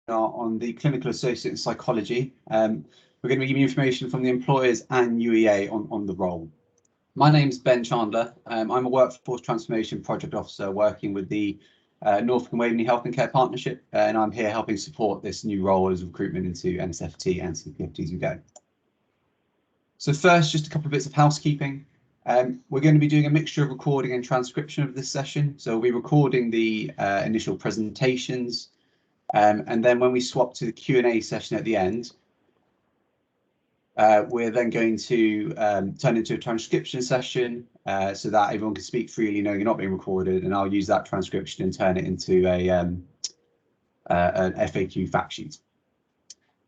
on the clinical associate in psychology. We're going to be giving you information from the employers and UEA on the role. My name's Ben Chandler. I'm a workforce transformation project officer working with the Norfolk and Waveney Health and Care Partnership, and I'm here helping support this new role as recruitment into NSFT and CPFT as we go. So first, just a couple of bits of housekeeping. We're going to be doing a mixture of recording and transcription of this session. So we'll be recording the initial presentations, and then when we swap to the Q&A session at the end, we're then going to turn into a transcription session so that everyone can speak freely, knowing you're not being recorded, and I'll use that transcription and turn it into an FAQ fact sheet.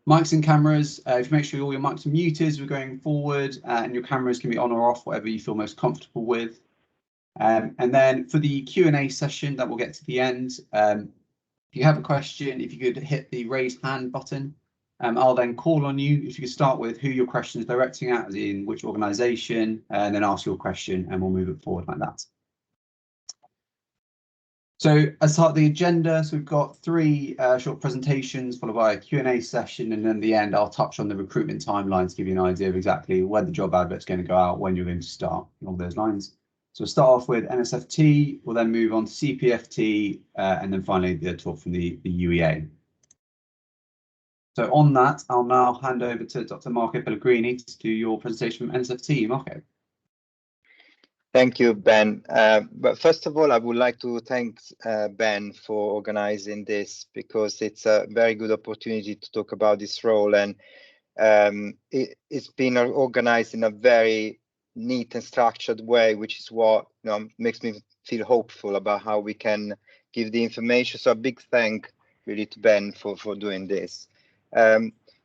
Mics and cameras, if you make sure all your mics are muted as we're going forward, and your cameras can be on or off, whatever you feel most comfortable with. And then for the Q&A session that we'll get to the end, if you have a question, if you could hit the raise hand button, I'll then call on you. If you could start with who your question is directing at, as in which organisation, and then ask your question, and we'll move it forward like that. So as part of the agenda, so we've got three short presentations followed by a Q&A session, and then at the end I'll touch on the recruitment timeline to give you an idea of exactly when the job advert's going to go out, when you're going to start, along those lines. So we'll start off with NSFT, we'll then move on to CPFT, and then finally the talk from the UEA. So on that, I'll now hand over to Dr. Marco Pellegrini to do your presentation from NSFT. Marco. Thank you, Ben. But first of all, I would like to thank Ben for organizing this, because it's a very good opportunity to talk about this role, and it's been organized in a very neat and structured way, which is what makes me feel hopeful about how we can give the information. So a big thank really to Ben for doing this.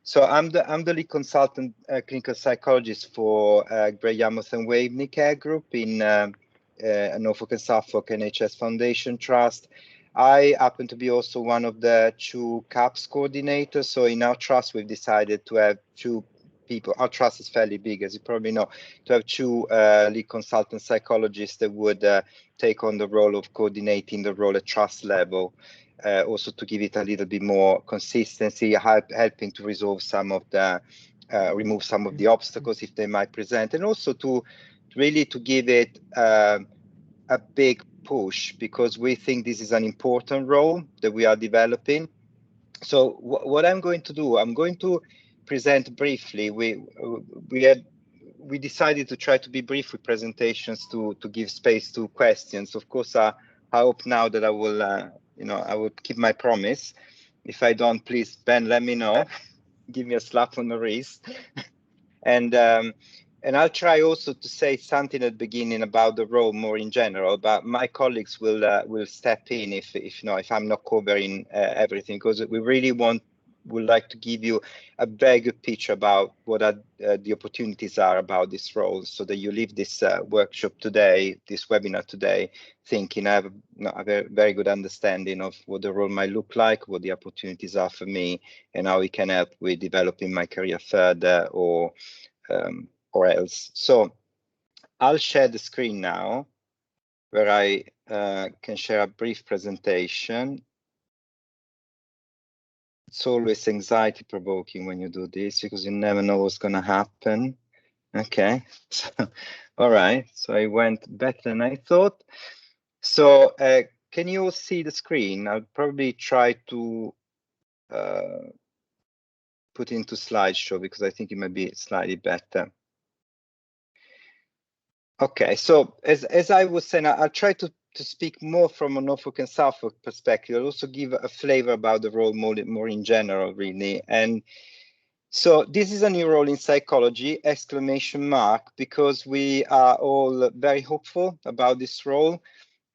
So I'm the lead consultant clinical psychologist for Great Yarmouth and Waveney Care Group in Norfolk and Suffolk NHS Foundation Trust. I happen to be also one of the two CAPS coordinators. So in our trust, we've decided to have two people. Our trust is fairly big, as you probably know, to have two lead consultant psychologists that would take on the role of coordinating the role at trust level. Also to give it a little bit more consistency, helping to resolve some of the, remove some of the obstacles if they might present, and also to really to give it a big push, because we think this is an important role that we are developing. So what I'm going to do, I'm going to present briefly. We decided to try to be brief with presentations to give space to questions. Of course, I hope now that I will. I would keep my promise. If I don't, please, Ben, let me know. Give me a slap on the wrist. And I'll try also to say something at the beginning about the role more in general, but my colleagues will step in if I'm not covering everything, because we really would like to give you a very good picture about what the opportunities are about this role, so that you leave this workshop today, this webinar today, thinking I have a very good understanding of what the role might look like, what the opportunities are for me, and how it can help with developing my career further or else. So I'll share the screen now, where I can share a brief presentation. It's always anxiety provoking when you do this, because you never know what's going to happen. Okay, so, all right, so it went better than I thought. So can you all see the screen? I'll probably try to put into slideshow, because I think it might be slightly better. Okay, so as I was saying, I'll try to speak more from a Norfolk and Suffolk perspective. I'll also give a flavor about the role more in general, really. And so this is a new role in psychology, ! Because we are all very hopeful about this role.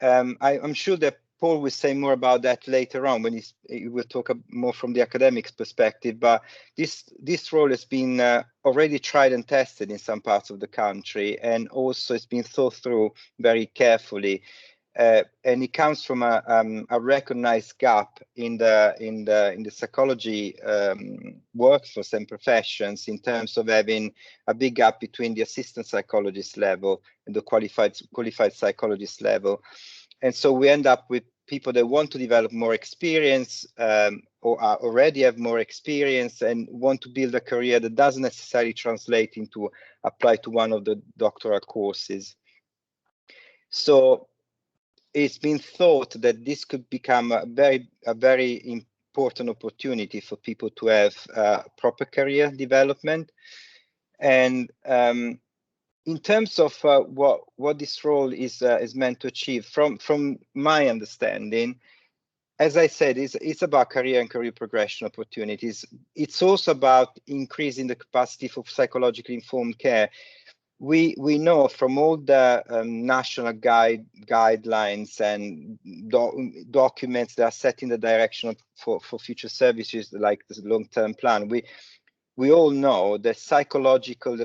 I'm sure that Paul will say more about that later on when he will talk more from the academics perspective. But this role has been already tried and tested in some parts of the country, and also it's been thought through very carefully. And it comes from a recognized gap in the psychology workforce and professions, in terms of having a big gap between the assistant psychologist level and the qualified psychologist level. And so we end up with people that want to develop more experience or already have more experience and want to build a career that doesn't necessarily translate into apply to one of the doctoral courses. So it's been thought that this could become a very important opportunity for people to have proper career development. And in terms of what this role is meant to achieve, from my understanding, as I said, it's about career and career progression opportunities. It's also about increasing the capacity for psychologically informed care. We know from all the national guidelines and documents that are setting the direction for future services, like the long-term plan. We all know that psychological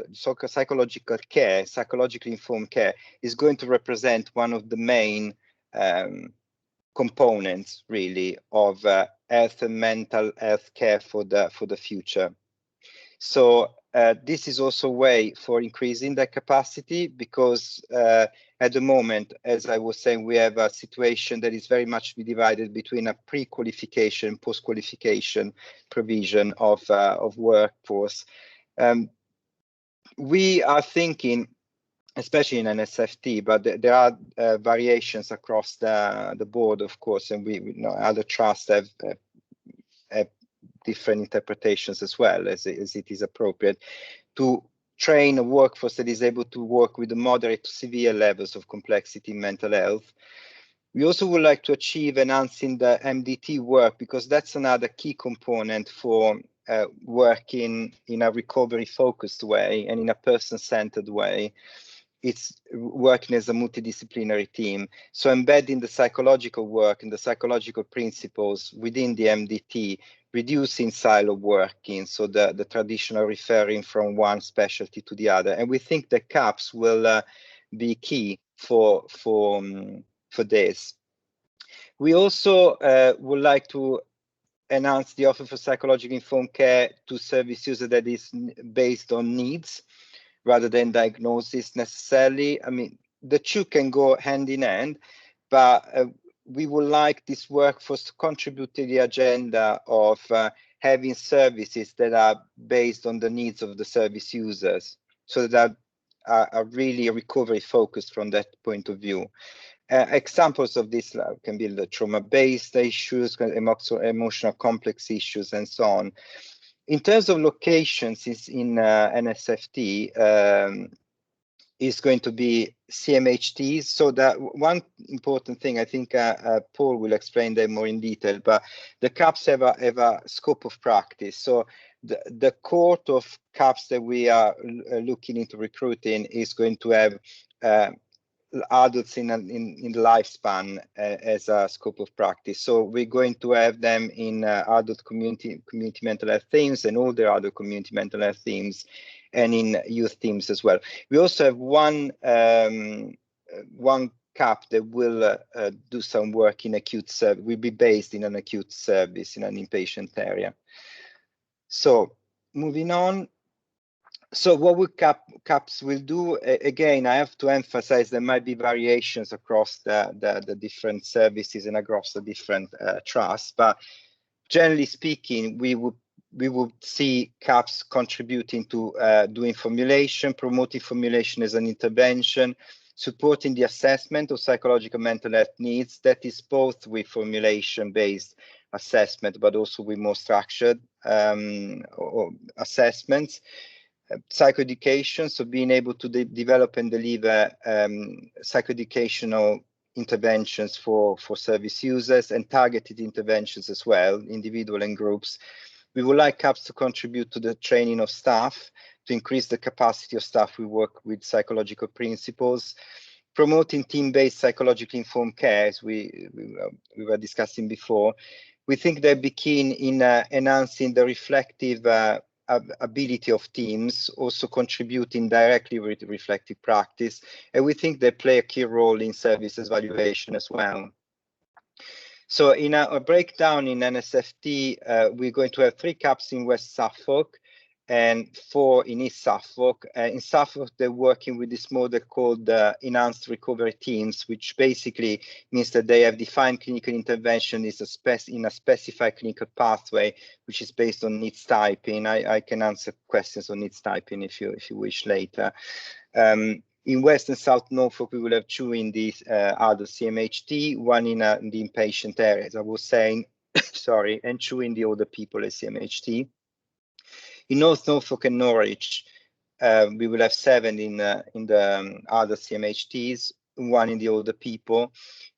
care, psychologically informed care, is going to represent one of the main components, really, of health and mental health care for the future. So this is also a way for increasing that capacity, because at the moment, as I was saying, we have a situation that is very much divided between a pre-qualification and post-qualification provision of workforce. We are thinking, especially in NSFT, but there are variations across the board, of course, and we know other trusts have different interpretations as well, as it is appropriate, to train a workforce that is able to work with the moderate to severe levels of complexity in mental health. We also would like to achieve enhancing the MDT work, because that's another key component for working in a recovery-focused way and in a person-centered way. It's working as a multidisciplinary team. So embedding the psychological work and the psychological principles within the MDT, reducing silo working, so the traditional referring from one specialty to the other. And we think that CAPS will be key for this. We also would like to enhance the offer for psychologically informed care to service users that is based on needs rather than diagnosis necessarily. I mean, the two can go hand in hand, but we would like this workforce to contribute to the agenda of having services that are based on the needs of the service users, so that are really recovery focused from that point of view. Examples of this can be the trauma-based issues, emotional complex issues, and so on. In terms of locations, in NSFT, is going to be CMHTs. So that one important thing, I think Paul will explain that more in detail, but the CAPS have a scope of practice. So the cohort of CAPS that we are looking into recruiting is going to have adults in the lifespan as a scope of practice. So we're going to have them in adult community mental health themes and all their other community mental health themes, and in youth themes as well. We also have one CAP that will do some work in acute service, will be based in an acute service in an inpatient area. So moving on. So what will CAPS will do, again, I have to emphasize there might be variations across the different services and across the different trusts, but generally speaking, we would see CAPS contributing to doing formulation, promoting formulation as an intervention, supporting the assessment of psychological mental health needs. That is both with formulation-based assessment, but also with more structured assessments. Psychoeducation, so being able to develop and deliver psychoeducational interventions for service users, and targeted interventions as well, individual and groups. We would like CAPS to contribute to the training of staff, to increase the capacity of staff who work with psychological principles, promoting team-based psychologically informed care, as we were discussing before. We think they'll be keen in enhancing the reflective ability of teams, also contributing directly with reflective practice, and we think they play a key role in services evaluation as well. So in a breakdown in NSFT, we're going to have 3 CAPS in West Suffolk, and 4 in East Suffolk. In Suffolk, they're working with this model called enhanced recovery teams, which basically means that they have defined clinical intervention in a specified clinical pathway, which is based on needs typing. I can answer questions on needs typing if you wish later. In West and South Norfolk, we will have 2 in the adult CMHT, 1 in the inpatient areas, I was saying, sorry, and 2 in the older people at CMHT. In North Norfolk and Norwich, we will have 7 in the other CMHTs, 1 in the older people.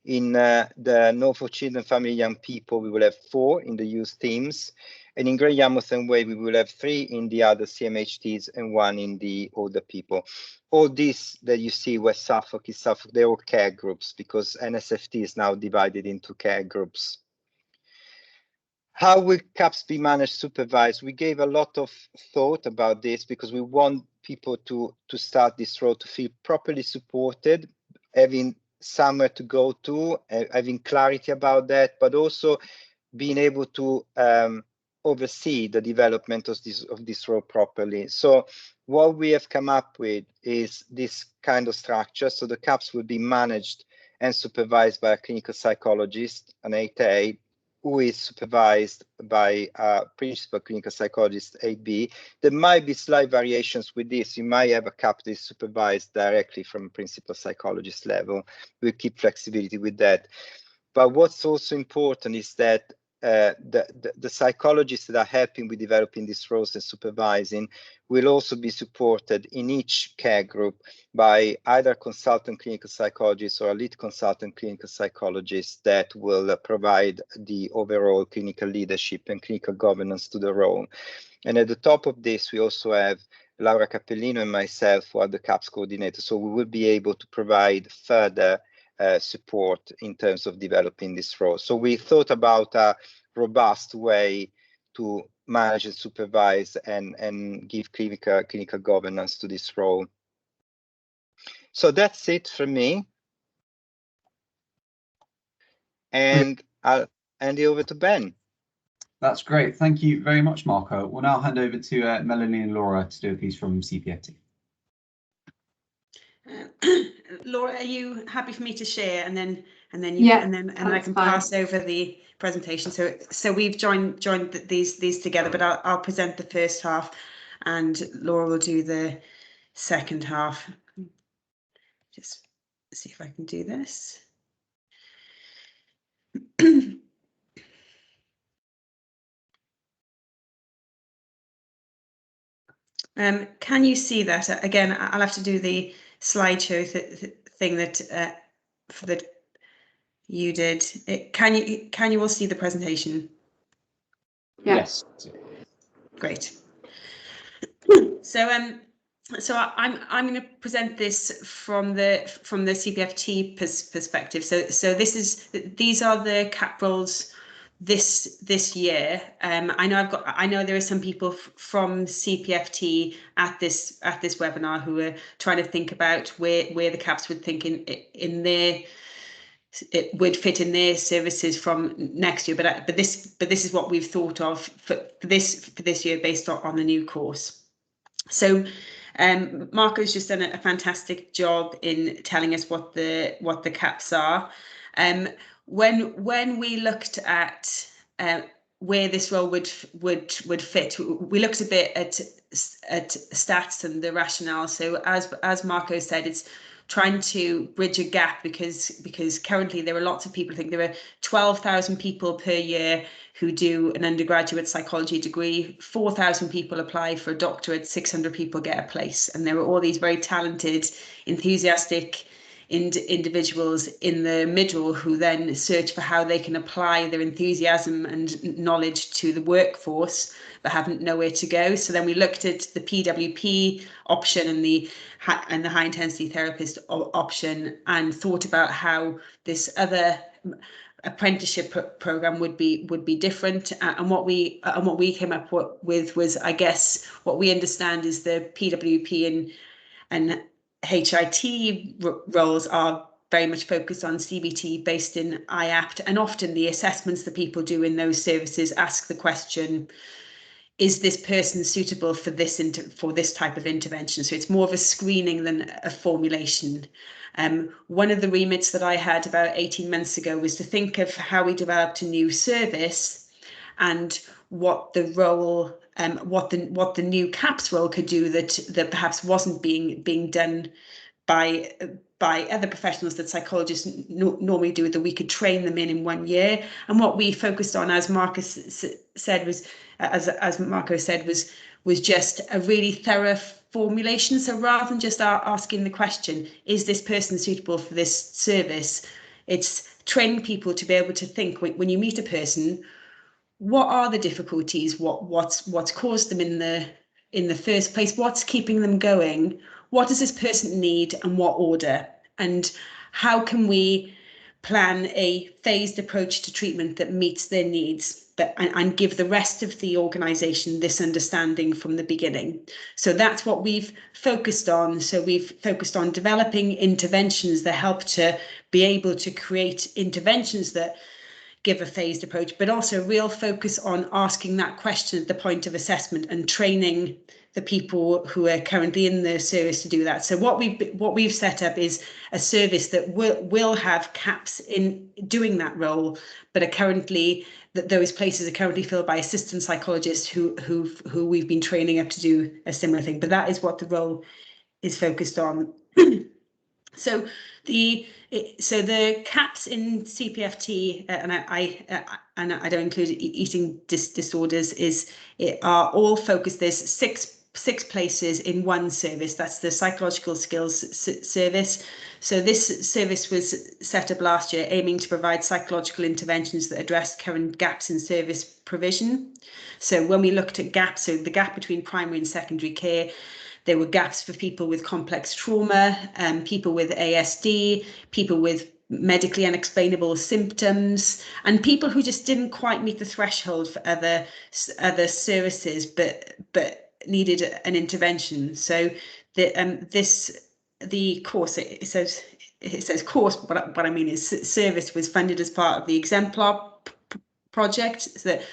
In the Norfolk Children, Family, Young People, we will have 4 in the youth teams. And in Grey Yarmouth and Way, we will have 3 in the other CMHTs and 1 in the older people. All this that you see West Suffolk, East Suffolk, they're all care groups because NSFT is now divided into care groups. How will CAPS be managed, supervised? We gave a lot of thought about this because we want people to start this road to feel properly supported, having somewhere to go to, having clarity about that, but also being able to oversee the development of this road properly. So what we have come up with is this kind of structure. So the CAPS will be managed and supervised by a clinical psychologist, an 8A, who is supervised by a principal clinical psychologist, 8B. There might be slight variations with this. You might have a CAP that is supervised directly from principal psychologist level. We'll keep flexibility with that. But what's also important is that the psychologists that are helping with developing these roles and supervising will also be supported in each care group by either a consultant clinical psychologist or a lead consultant clinical psychologist that will provide the overall clinical leadership and clinical governance to the role. And at the top of this, we also have Laura Cappellino and myself, who are the CAPS coordinator. So we will be able to provide further support in terms of developing this role. So we thought about a robust way to manage and supervise and give clinical governance to this role. So that's it for me. And I'll hand it over to Ben. That's great. Thank you very much, Marco. We'll now hand over to Melanie and Laura to do a piece from CPFT. Laura, are you happy for me to share, and then I can pass over the presentation? So we've joined these together, but I'll present the first half, and Laura will do the second half. Just see if I can do this. Can you see that? Again, I'll have to do the slideshow thing that you did. Can you all see the presentation? Yes. Great. So I'm going to present this from the CPFT perspective. So these are the CAP roles this year. I know there are some people from CPFT at this webinar who are trying to think about where the CAPs would think it would fit in their services from next year. But this is what we've thought of for this year based on the new course. So Marco's just done a fantastic job in telling us what the CAPs are. When we looked at where this role would fit, we looked a bit at stats and the rationale. So as Marco said, it's trying to bridge a gap because currently there are lots of people. I think there are 12,000 people per year who do an undergraduate psychology degree, 4,000 people apply for a doctorate, 600 people get a place, and there are all these very talented, enthusiastic individuals in the middle who then search for how they can apply their enthusiasm and knowledge to the workforce but haven't nowhere to go. So then we looked at the PWP option and the high intensity therapist option and thought about how this other apprenticeship program would be different, and what we came up with was, I guess, what we understand is the PWP and HIT roles are very much focused on CBT based in IAPT, and often the assessments that people do in those services ask the question, is this person suitable for this type of intervention? So it's more of a screening than a formulation. One of the remits that I had about 18 months ago was to think of how we developed a new service and what the role, what the new CAPS role could do that perhaps wasn't being done by other professionals that psychologists normally do, that we could train them in 1 year. And what we focused on, as Marcus said, was as Marco said, was just a really thorough formulation. So rather than just asking the question, is this person suitable for this service, it's training people to be able to think, when you meet a person, what are the difficulties, what's caused them in the first place, what's keeping them going, what does this person need, and what order, and how can we plan a phased approach to treatment that meets their needs, and give the rest of the organisation this understanding from the beginning. So that's what we've focused on. So we've focused on developing interventions that help to be able to create interventions that give a phased approach, but also a real focus on asking that question at the point of assessment and training the people who are currently in the service to do that. So what we've set up is a service that will have CAPS in doing that role, but are currently, that those places are currently filled by assistant psychologists who we've been training up to do a similar thing. But that is what the role is focused on. So the CAPS in CPFT, and I don't include eating disorders, are all focused. There's six places in one service. That's the psychological skills service. So this service was set up last year, aiming to provide psychological interventions that address current gaps in service provision. So when we looked at gaps, so the gap between primary and secondary care, there were gaps for people with complex trauma, people with ASD, people with medically unexplainable symptoms, and people who just didn't quite meet the threshold for other services, but needed an intervention. So the course, it says course, but what I mean is service was funded as part of the Exemplar project.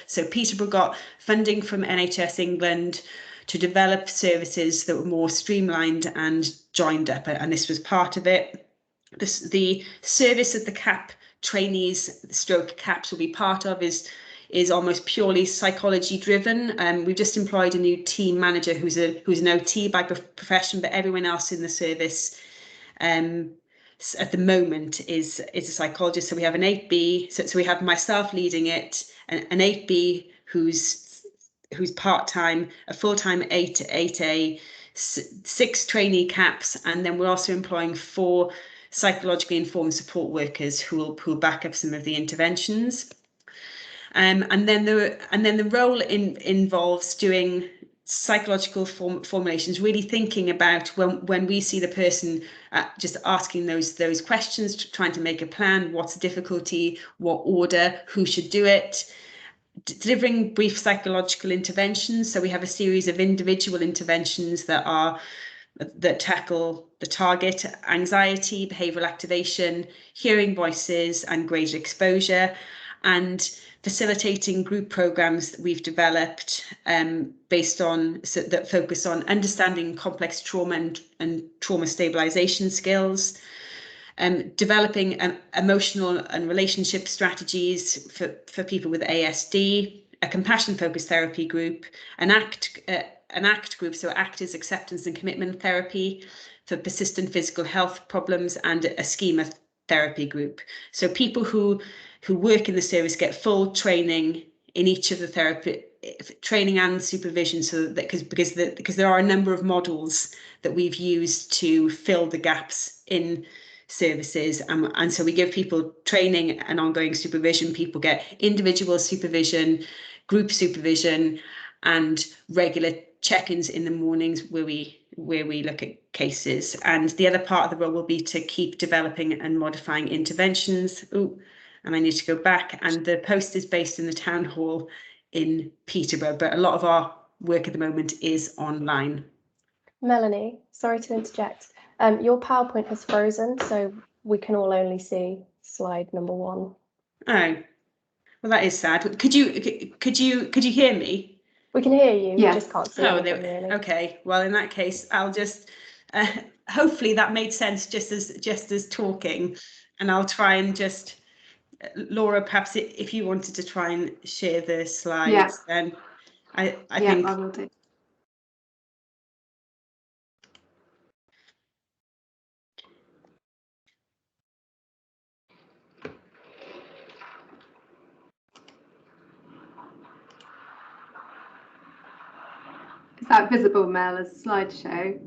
So Peterborough got funding from NHS England to develop services that were more streamlined and joined up, and this was part of it. The service that the CAP trainees stroke CAPS will be part of is almost purely psychology driven. We've just employed a new team manager who's an OT by profession, but everyone else in the service at the moment is a psychologist. So we have an 8B, so we have myself leading it, an 8B who's part-time, a full-time 8A, 6 trainee CAPS, and then we're also employing 4 psychologically informed support workers who will back up some of the interventions. And then the role involves doing psychological formulations, really thinking about when we see the person, just asking those questions, trying to make a plan. What's the difficulty? What order? Who should do it? Delivering brief psychological interventions. So we have a series of individual interventions that tackle the target: anxiety, behavioural activation, hearing voices, and greater exposure, and facilitating group programs that we've developed that focus on understanding complex trauma and trauma stabilisation skills. Developing emotional and relationship strategies for people with ASD, a compassion-focused therapy group, an ACT group, so ACT is acceptance and commitment therapy for persistent physical health problems, and a schema therapy group. So people who work in the service get full training in each of the therapy training and supervision, so that because there are a number of models that we've used to fill the gaps in services, and so we give people training and ongoing supervision. People get individual supervision, group supervision, and regular check-ins in the mornings where we look at cases. And the other part of the role will be to keep developing and modifying interventions. And I need to go back, and the post is based in the town hall in Peterborough, but a lot of our work at the moment is online. Melanie, sorry to interject. Your PowerPoint has frozen, so we can all only see slide number 1. Oh, well, that is sad. Could you hear me? We can hear you, Yes. we just can't see anything, really. Okay, well, in that case, I'll just, hopefully that made sense just as talking, and I'll try and just, Laura, perhaps if you wanted to try and share the slides, then I think. I will do. Is that visible, Mel, as a slideshow?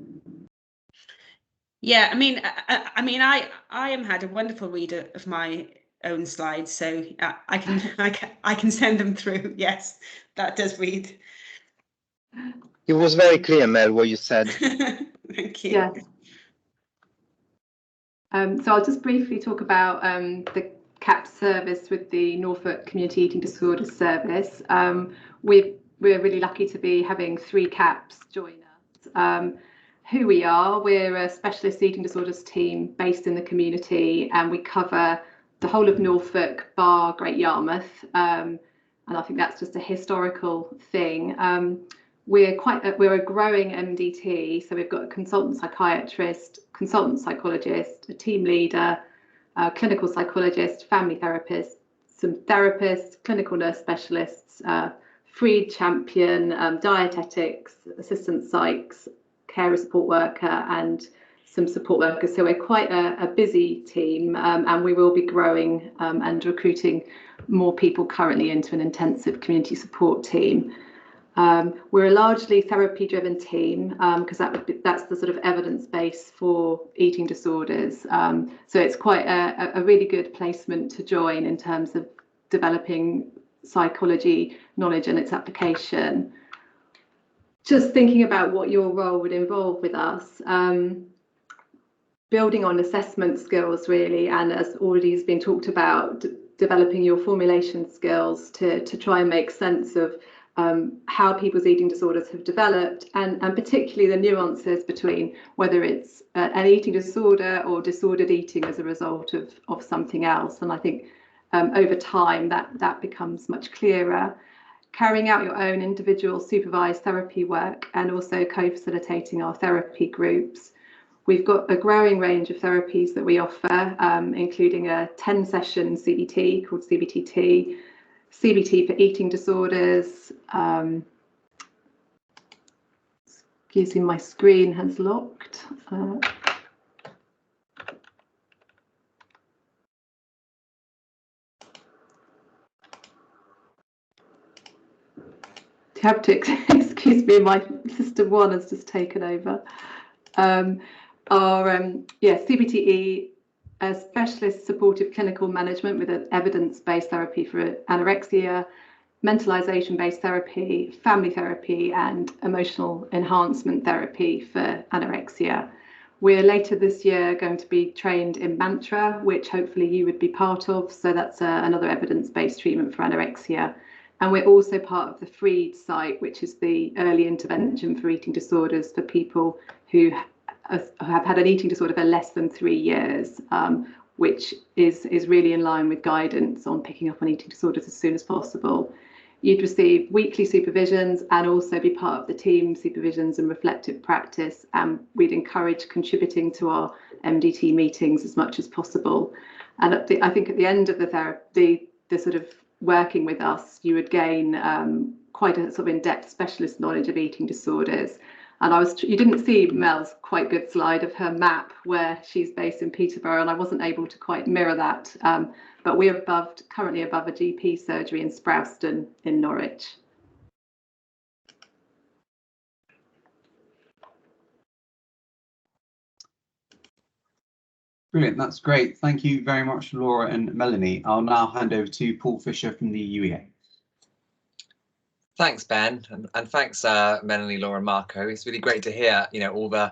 Yeah, I mean, I am had a wonderful read of my own slides, so I can send them through. Yes, that does read. It was very clear, Mel, what you said. Thank you. Yes. So I'll just briefly talk about the CAP service with the Norfolk Community Eating Disorders Service. We're really lucky to be having 3 CAPs join us. Who we are, we're a specialist eating disorders team based in the community, and we cover the whole of Norfolk bar Great Yarmouth, and I think that's just a historical thing. We're a growing MDT, so we've got a consultant psychiatrist, consultant psychologist, a team leader, a clinical psychologist, family therapist, some therapists, clinical nurse specialists, freed champion, dietetics, assistant psychs, carer support worker, and some support workers. So we're quite a busy team, and we will be growing and recruiting more people currently into an intensive community support team. We're a largely therapy-driven team because that's the sort of evidence base for eating disorders. So it's quite a really good placement to join in terms of developing psychology knowledge and its application. Just thinking about what your role would involve with us, building on assessment skills really, and as already has been talked about, developing your formulation skills to try and make sense of how people's eating disorders have developed, and particularly the nuances between whether it's an eating disorder or disordered eating as a result of something else. And I think over time that becomes much clearer. Carrying out your own individual supervised therapy work and also co-facilitating our therapy groups. We've got a growing range of therapies that we offer, including a 10-session CBT called CBTT, CBT for eating disorders. Excuse me, my screen has locked. You have to excuse me, my system 1 has just taken over. CBTE, a specialist supportive clinical management with an evidence-based therapy for anorexia, mentalization-based therapy, family therapy, and emotional enhancement therapy for anorexia. We're later this year going to be trained in Mantra, which hopefully you would be part of. So that's another evidence-based treatment for anorexia. And we're also part of the Freed site, which is the early intervention for eating disorders for people who have had an eating disorder for less than 3 years, which is really in line with guidance on picking up on eating disorders as soon as possible. You'd receive weekly supervisions and also be part of the team supervisions and reflective practice. And we'd encourage contributing to our MDT meetings as much as possible. And I think at the end of the therapy, the sort of working with us, you would gain quite a sort of in-depth specialist knowledge of eating disorders. And you didn't see Mel's quite good slide of her map where she's based in Peterborough, and I wasn't able to quite mirror that. But we're currently above a GP surgery in Sprowston in Norwich. Brilliant, that's great. Thank you very much, Laura and Melanie. I'll now hand over to Paul Fisher from the UEA. Thanks, Ben, and thanks, Melanie, Laura, and Marco. It's really great to hear, all the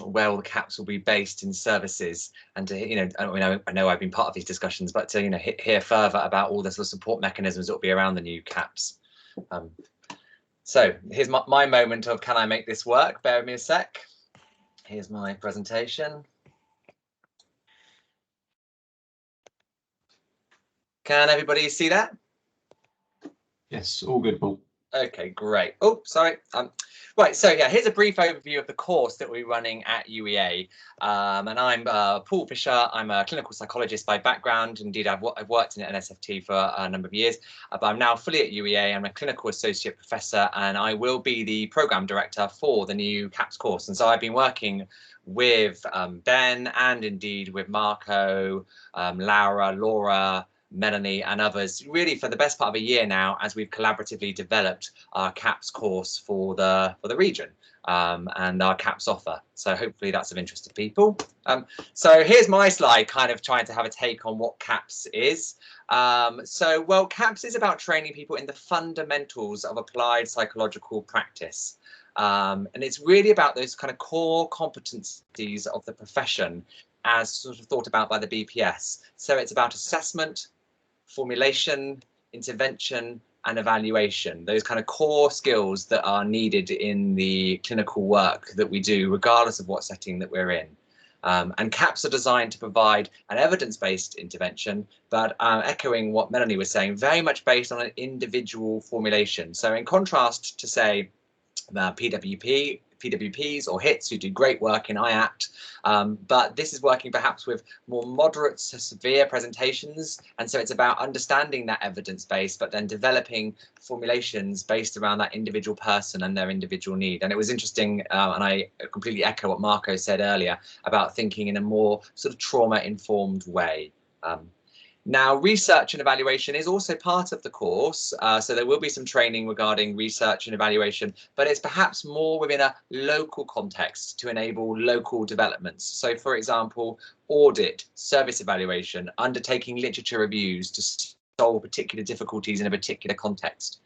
where all the CAPs will be based in services, and to I know I've been part of these discussions, but to hear further about all the sort of support mechanisms that will be around the new CAPs. So here's my moment of can I make this work? Bear with me a sec. Here's my presentation. Can everybody see that? Yes, all good, Paul. Okay, great. Oh, sorry. Right, so yeah, here's a brief overview of the course that we're running at UEA. And I'm Paul Fisher. I'm a clinical psychologist by background. Indeed, I've worked in NSFT for a number of years, but I'm now fully at UEA. I'm a clinical associate professor, and I will be the program director for the new CAPS course. And so I've been working with Ben and indeed with Marco, Laura, Melanie and others really for the best part of a year now, as we've collaboratively developed our CAPS course for the region and our CAPS offer. So hopefully that's of interest to people. So here's my slide, kind of trying to have a take on what CAPS is. Well, CAPS is about training people in the fundamentals of applied psychological practice. And it's really about those kind of core competencies of the profession as sort of thought about by the BPS. So it's about assessment, formulation, intervention, and evaluation, those kind of core skills that are needed in the clinical work that we do, regardless of what setting that we're in. And CAPS are designed to provide an evidence-based intervention, but echoing what Melanie was saying, very much based on an individual formulation. So in contrast to, say, PWPs or HITs who do great work in IAPT, but this is working perhaps with more moderate to severe presentations, and so it's about understanding that evidence base but then developing formulations based around that individual person and their individual need. And it was interesting, and I completely echo what Marco said earlier about thinking in a more sort of trauma-informed way. Now, research and evaluation is also part of the course, so there will be some training regarding research and evaluation, but it's perhaps more within a local context to enable local developments. So, for example, audit, service evaluation, undertaking literature reviews to solve particular difficulties in a particular context.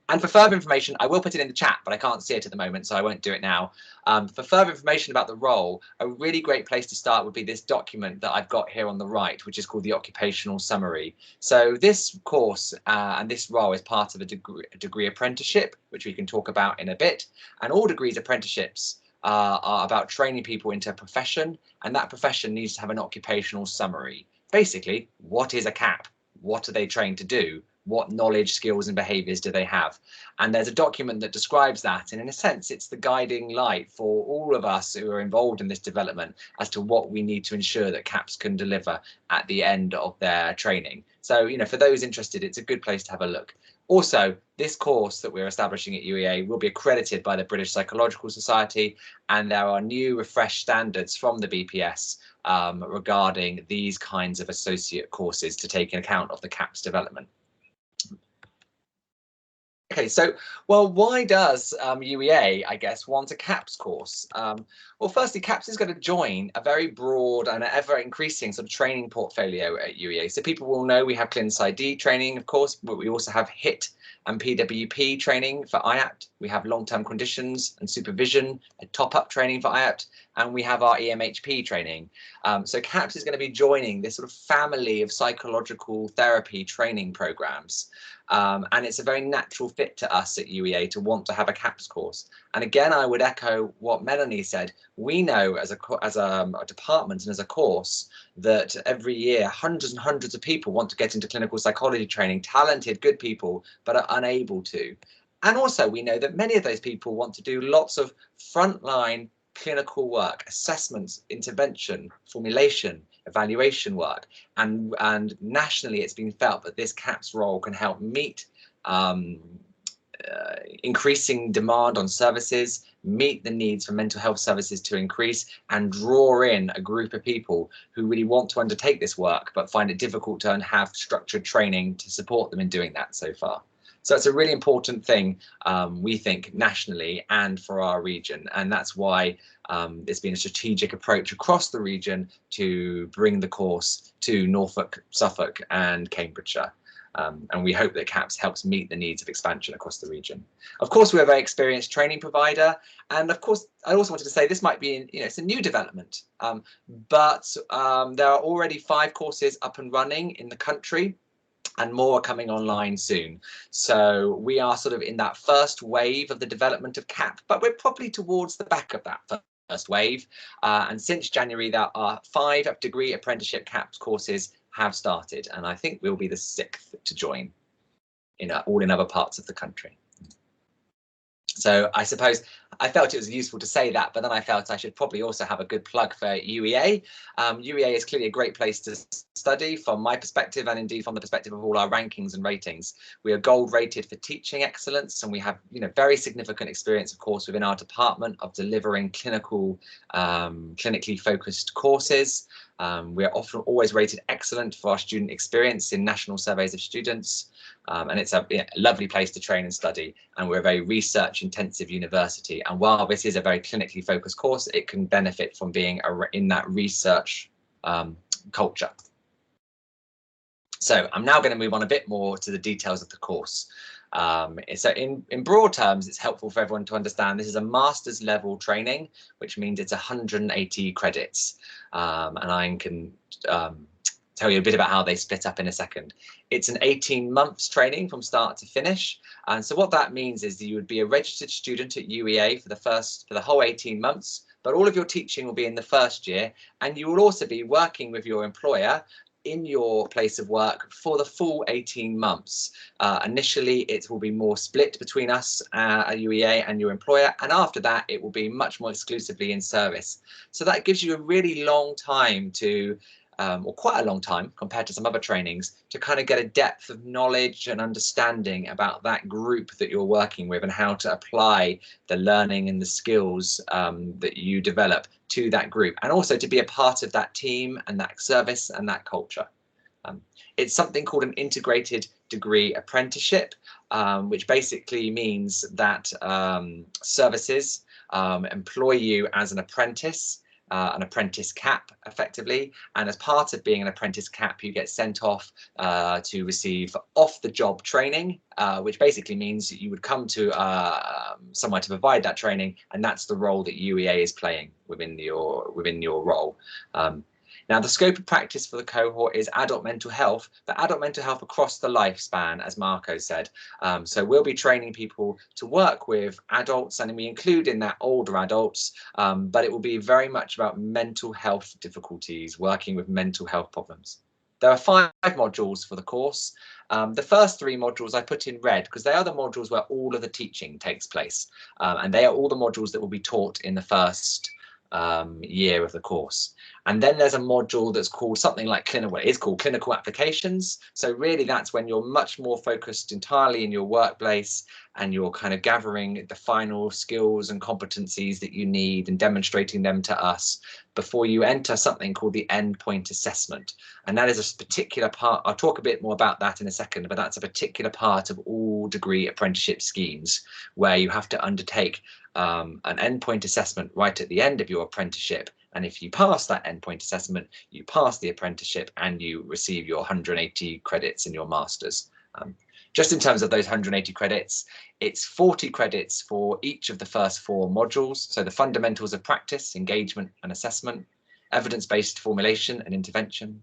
And for further information, I will put it in the chat, but I can't see it at the moment, so I won't do it now. For further information about the role, a really great place to start would be this document that I've got here on the right, which is called the Occupational Summary. So this course and this role is part of a degree apprenticeship, which we can talk about in a bit. And all degrees apprenticeships are about training people into a profession, and that profession needs to have an occupational summary. Basically, what is a CAP? What are they trained to do? What knowledge, skills and behaviours do they have? And there's a document that describes that, and in a sense it's the guiding light for all of us who are involved in this development as to what we need to ensure that CAPS can deliver at the end of their training. So, you know, for those interested, it's a good place to have a look. Also, this course that we're establishing at UEA will be accredited by the British Psychological Society, and there are new refreshed standards from the BPS regarding these kinds of associate courses to take in account of the CAPS development. Okay, so, well, why does UEA, I guess, want a CAPS course? Well, firstly, CAPS is going to join a very broad and ever-increasing sort of training portfolio at UEA. So people will know we have ClinSci-D training, of course, but we also have HIT and PWP training for IAPT. We have long-term conditions and supervision, a top-up training for IAPT, and we have our EMHP training. So CAPS is going to be joining this sort of family of psychological therapy training programs. And it's a very natural fit to us at UEA to want to have a CAPS course. And again, I would echo what Melanie said. We know as a department and as a course that every year hundreds and hundreds of people want to get into clinical psychology training, talented, good people, but are unable to. And also we know that many of those people want to do lots of frontline clinical work, assessments, intervention, formulation, evaluation work, and nationally it's been felt that this CAPS role can help meet increasing demand on services, meet the needs for mental health services to increase, and draw in a group of people who really want to undertake this work but find it difficult to have structured training to support them in doing that so far. So it's a really important thing, we think, nationally and for our region. And that's why there's been a strategic approach across the region to bring the course to Norfolk, Suffolk and Cambridgeshire. And we hope that CAPS helps meet the needs of expansion across the region. Of course, we're a very experienced training provider. And of course, I also wanted to say this might be, it's a new development, but there are already 5 courses up and running in the country, and more are coming online soon. So we are sort of in that first wave of the development of CAP, but we're probably towards the back of that first wave. And since January, there are 5 degree apprenticeship CAPS courses have started, and I think we'll be the 6th to join all in other parts of the country. So I suppose I felt it was useful to say that, but then I felt I should probably also have a good plug for UEA. UEA is clearly a great place to study from my perspective, and indeed from the perspective of all our rankings and ratings. We are gold rated for teaching excellence, and we have very significant experience, of course, within our department of delivering clinically focused courses. We are often always rated excellent for our student experience in national surveys of students. And it's a lovely place to train and study, and we're a very research intensive university, and while this is a very clinically focused course, it can benefit from being in that research culture. So I'm now going to move on a bit more to the details of the course. So in broad terms, it's helpful for everyone to understand this is a master's level training, which means it's 180 credits, and I can tell you a bit about how they split up in a second. It's an 18 months training from start to finish. And so what that means is that you would be a registered student at UEA for the whole 18 months, but all of your teaching will be in the first year, and you will also be working with your employer in your place of work for the full 18 months. Initially, it will be more split between us at UEA and your employer, and after that, it will be much more exclusively in service. So that gives you a really long time to or quite a long time compared to some other trainings, to kind of get a depth of knowledge and understanding about that group that you're working with and how to apply the learning and the skills that you develop to that group, and also to be a part of that team and that service and that culture. It's something called an integrated degree apprenticeship, which basically means that services employ you as an apprentice cap effectively, and as part of being an apprentice cap you get sent off to receive off-the-job training, which basically means that you would come to somewhere to provide that training, and that's the role that UEA is playing within your role. Now, the scope of practice for the cohort is adult mental health, but adult mental health across the lifespan, as Marco said. So we'll be training people to work with adults, and we include in that older adults, but it will be very much about mental health difficulties, working with mental health problems. There are 5 modules for the course. The first 3 modules I put in red because they are the modules where all of the teaching takes place, and they are all the modules that will be taught in the first year of the course. And then there's a module that's called something like clinical. It's called clinical applications. So really that's when you're much more focused entirely in your workplace, and you're kind of gathering the final skills and competencies that you need and demonstrating them to us before you enter something called the endpoint assessment. And that is a particular part. I'll talk a bit more about that in a second, but that's a particular part of all degree apprenticeship schemes where you have to undertake an endpoint assessment right at the end of your apprenticeship. And if you pass that endpoint assessment, you pass the apprenticeship and you receive your 180 credits in your master's. Just in terms of those 180 credits, it's 40 credits for each of the first 4 modules. So the fundamentals of practice, engagement and assessment, evidence-based formulation and intervention,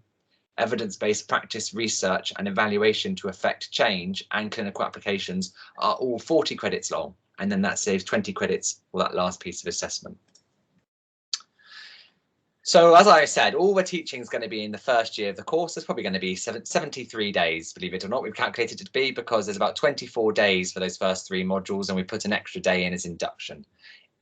evidence-based practice, research and evaluation to affect change, and clinical applications are all 40 credits long. And then that saves 20 credits for that last piece of assessment. So as I said, all the teaching is going to be in the first year of the course. It's probably going to be 73 days, believe it or not. We've calculated it to be because there's about 24 days for those first 3 modules, and we put an extra day in as induction.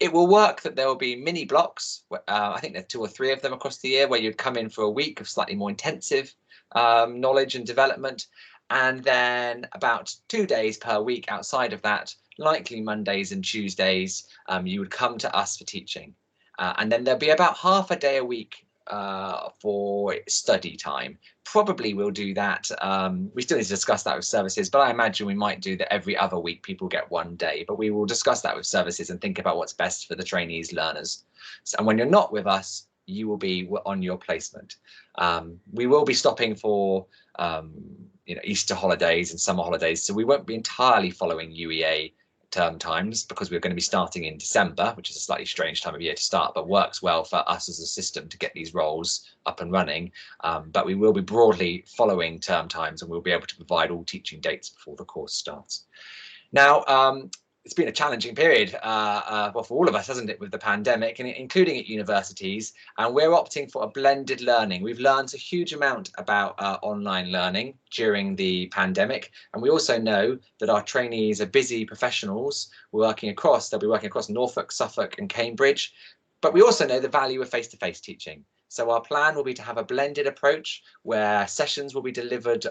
It will work that there will be mini blocks. I think there's 2 or 3 of them across the year where you'd come in for a week of slightly more intensive knowledge and development. And then about 2 days per week outside of that, likely Mondays and Tuesdays, you would come to us for teaching. And then there'll be about half a day a week for study time. Probably we'll do that. We still need to discuss that with services, but I imagine we might do that every other week. People get 1 day, but we will discuss that with services and think about what's best for the trainees, learners. So, and when you're not with us, you will be on your placement. We will be stopping for Easter holidays and summer holidays, so we won't be entirely following UEA term times because we're going to be starting in December, which is a slightly strange time of year to start, but works well for us as a system to get these roles up and running. But we will be broadly following term times, and we'll be able to provide all teaching dates before the course starts. Now, it's been a challenging period, well, for all of us, hasn't it, with the pandemic, and including at universities, and we're opting for a blended learning. We've learned a huge amount about online learning during the pandemic, and we also know that our trainees are busy professionals they'll be working across Norfolk, Suffolk and Cambridge, but we also know the value of face-to-face teaching. So our plan will be to have a blended approach where sessions will be delivered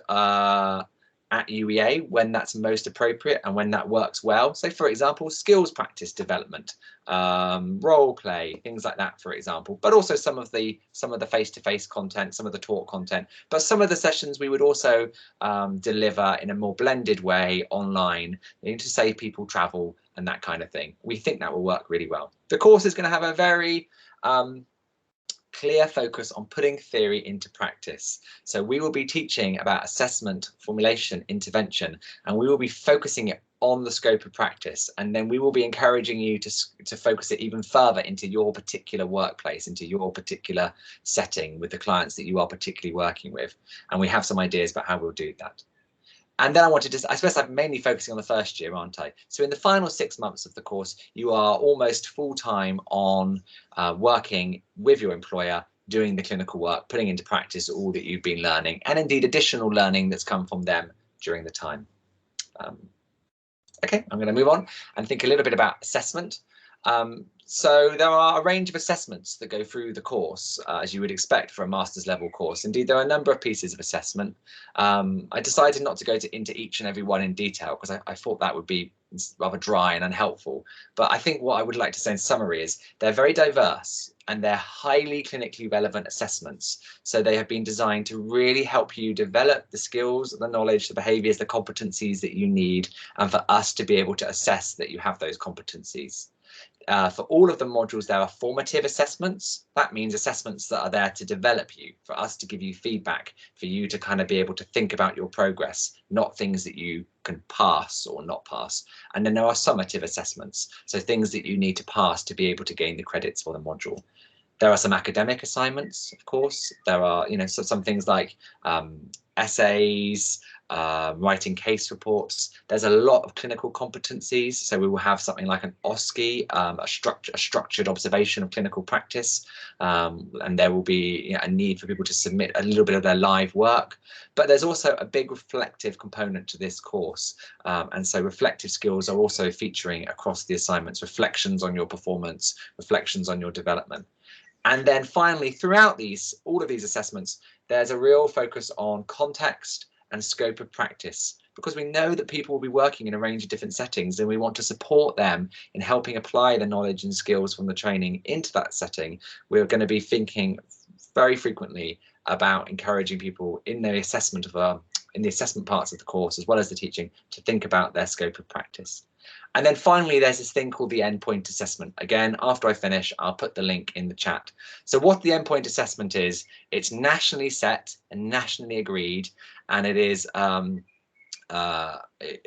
at UEA when that's most appropriate and when that works well. So for example, skills practice development, role play, things like that, for example, but also some of the face-to-face content, some of the talk content, but some of the sessions we would also deliver in a more blended way online, to save people travel and that kind of thing. We think that will work really well. The course is going to have a very clear focus on putting theory into practice. So we will be teaching about assessment, formulation, intervention, and we will be focusing it on the scope of practice. And then we will be encouraging you to focus it even further into your particular workplace, into your particular setting with the clients that you are particularly working with. And we have some ideas about how we'll do that. And then I suppose I'm mainly focusing on the first year, aren't I? So in the final 6 months of the course, you are almost full-time on working with your employer, doing the clinical work, putting into practice all that you've been learning, and indeed additional learning that's come from them during the time. Okay, I'm going to move on and think a little bit about assessment. So there are a range of assessments that go through the course, as you would expect for a master's level course. Indeed, there are a number of pieces of assessment. I decided not to go into each and every one in detail because I thought that would be rather dry and unhelpful. But I think what I would like to say in summary is they're very diverse and they're highly clinically relevant assessments. So they have been designed to really help you develop the skills, the knowledge, the behaviours, the competencies that you need, and for us to be able to assess that you have those competencies. For all of the modules, there are formative assessments. That means assessments that are there to develop you, for us to give you feedback, for you to kind of be able to think about your progress, not things that you can pass or not pass. And then there are summative assessments, so things that you need to pass to be able to gain the credits for the module. There are some academic assignments, of course. There are, some things like essays, writing case reports. There's a lot of clinical competencies, so we will have something like an OSCE, a structured observation of clinical practice, and there will be a need for people to submit a little bit of their live work. But there's also a big reflective component to this course, and so reflective skills are also featuring across the assignments, reflections on your performance, reflections on your development. And then finally, throughout all of these assessments, there's a real focus on context and scope of practice, because we know that people will be working in a range of different settings, and we want to support them in helping apply the knowledge and skills from the training into that setting. We're going to be thinking very frequently about encouraging people in the assessment parts of the course, as well as the teaching, to think about their scope of practice. And then finally, there's this thing called the endpoint assessment. Again, after I finish, I'll put the link in the chat. So what the endpoint assessment is, it's nationally set and nationally agreed, and it is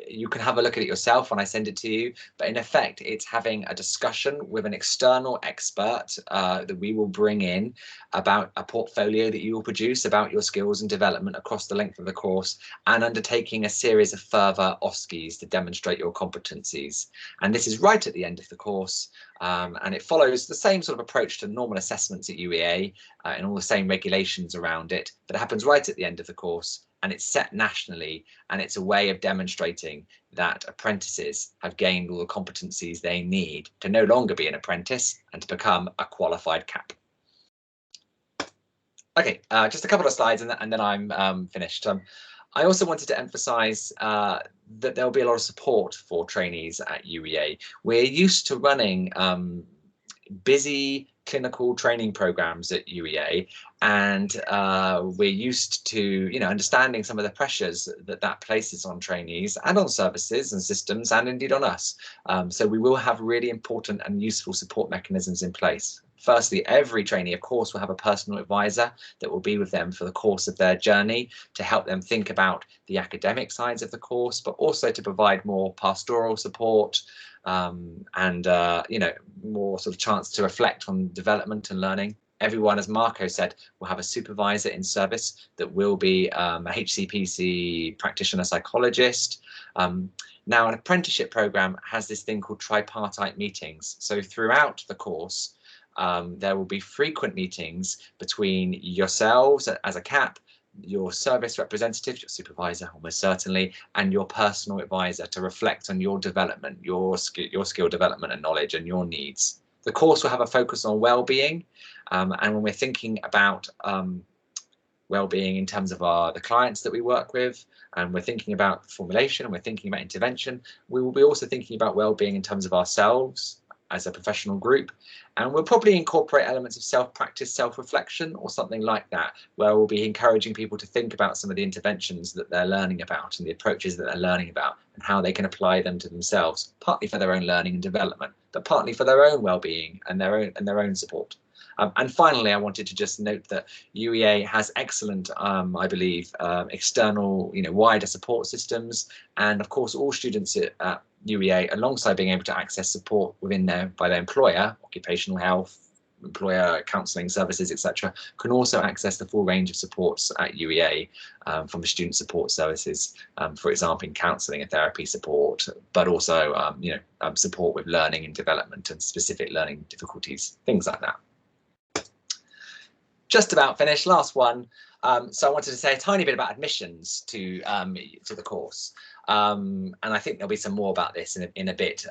you can have a look at it yourself when I send it to you, but in effect it's having a discussion with an external expert that we will bring in about a portfolio that you will produce about your skills and development across the length of the course, and undertaking a series of further OSCEs to demonstrate your competencies. And this is right at the end of the course, and it follows the same sort of approach to normal assessments at UEA and all the same regulations around it, but it happens right at the end of the course. And it's set nationally, and it's a way of demonstrating that apprentices have gained all the competencies they need to no longer be an apprentice and to become a qualified CAP. Okay, just a couple of slides and then I'm finished. I also wanted to emphasise that there'll be a lot of support for trainees at UEA. We're used to running busy clinical training programs at UEA, and we're used to understanding some of the pressures that places on trainees and on services and systems, and indeed on us. So we will have really important and useful support mechanisms in place. Firstly, every trainee, of course, will have a personal advisor that will be with them for the course of their journey to help them think about the academic sides of the course, but also to provide more pastoral support, and more sort of chance to reflect on development and learning. Everyone, as Marco said, will have a supervisor in service that will be a HCPC practitioner psychologist. Now, an apprenticeship program has this thing called tripartite meetings. So throughout the course, there will be frequent meetings between yourselves as a CAP, your service representative, your supervisor almost certainly, and your personal advisor to reflect on your development, your skill development and knowledge and your needs. The course will have a focus on well-being, and when we're thinking about well-being in terms of the clients that we work with, and we're thinking about formulation and we're thinking about intervention, we will be also thinking about well-being in terms of ourselves as a professional group, and we'll probably incorporate elements of self-practice, self-reflection or something like that, where we'll be encouraging people to think about some of the interventions that they're learning about and the approaches that they're learning about and how they can apply them to themselves, partly for their own learning and development, but partly for their own well-being and their own support. And finally, I wanted to just note that UEA has excellent, I believe, external, wider support systems, and of course, all students at UEA, alongside being able to access support by their employer, occupational health, employer counselling services, etc., can also access the full range of supports at UEA from the student support services, for example, in counselling and therapy support, but also, support with learning and development and specific learning difficulties, things like that. Just about finished, last one. So I wanted to say a tiny bit about admissions to the course, and I think there'll be some more about this in a bit.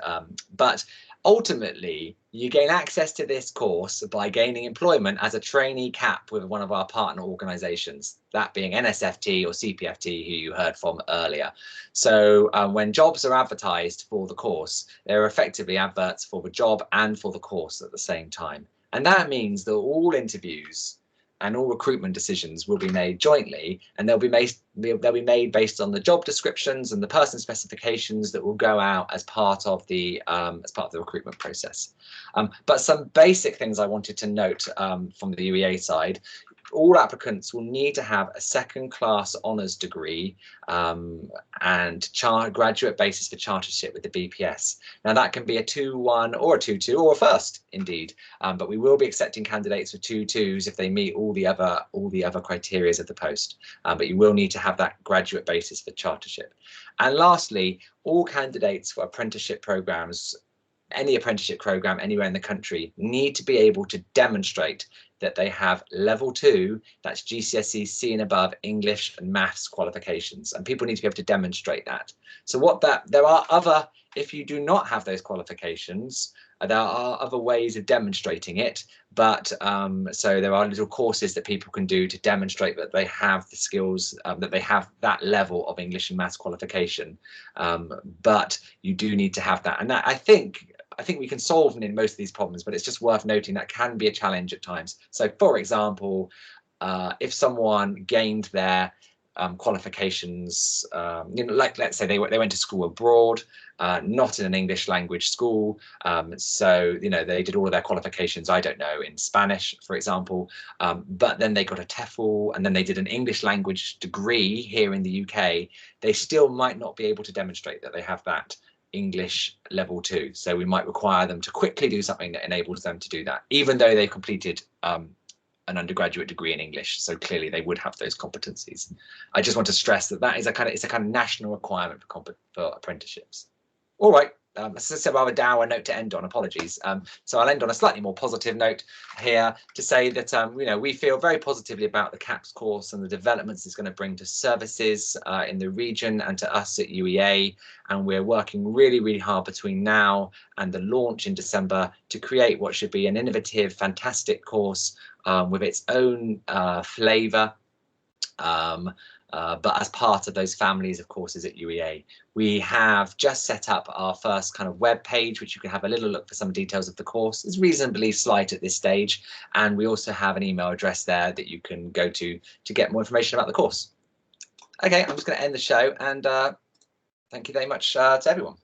But ultimately, you gain access to this course by gaining employment as a trainee CAP with one of our partner organisations, that being NSFT or CPFT, who you heard from earlier. So when jobs are advertised for the course, they're effectively adverts for the job and for the course at the same time, and that means that all interviews and all recruitment decisions will be made jointly, and they'll be made based on the job descriptions and the person specifications that will go out as part of the recruitment process. But some basic things I wanted to note from the UEA side: all applicants will need to have a second-class honours degree and graduate basis for chartership with the BPS. Now that can be a 2-1 or a 2-2 or a first indeed, but we will be accepting candidates with 2-2s if they meet all the other criteria of the post. But you will need to have that graduate basis for chartership. And lastly, all candidates for apprenticeship programs, any apprenticeship program anywhere in the country, need to be able to demonstrate that they have level 2, that's GCSE C and above English and Maths qualifications, and people need to be able to demonstrate that. So there are other, if you do not have those qualifications, there are other ways of demonstrating it, but so there are little courses that people can do to demonstrate that they have the skills, that they have that level of English and Maths qualification, but you do need to have that. And that, I think we can solve in most of these problems, but it's just worth noting that can be a challenge at times. So for example, if someone gained their qualifications, like let's say they went to school abroad, not in an English language school, so they did all of their qualifications, I don't know, in Spanish, for example, but then they got a TEFL and then they did an English language degree here in the UK, they still might not be able to demonstrate that they have that English level 2. So we might require them to quickly do something that enables them to do that, even though they completed an undergraduate degree in English. So clearly they would have those competencies. I just want to stress that it's a kind of national requirement for apprenticeships. All right. It's a rather dour note to end on, apologies. So I'll end on a slightly more positive note here to say that we feel very positively about the CAPS course and the developments it's going to bring to services in the region and to us at UEA, and we're working really, really hard between now and the launch in December to create what should be an innovative, fantastic course with its own flavour, but as part of those families of courses at UEA. We have just set up our first kind of web page, which you can have a little look for some details of the course. It's reasonably slight at this stage, and we also have an email address there that you can go to get more information about the course. Okay, I'm just going to end the show, and thank you very much to everyone.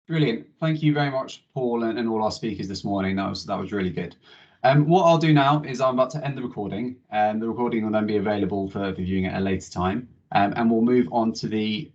Brilliant. Thank you very much, Paul, and all our speakers this morning. That was really good. What I'll do now is I'm about to end the recording, and the recording will then be available for viewing at a later time, and we'll move on to the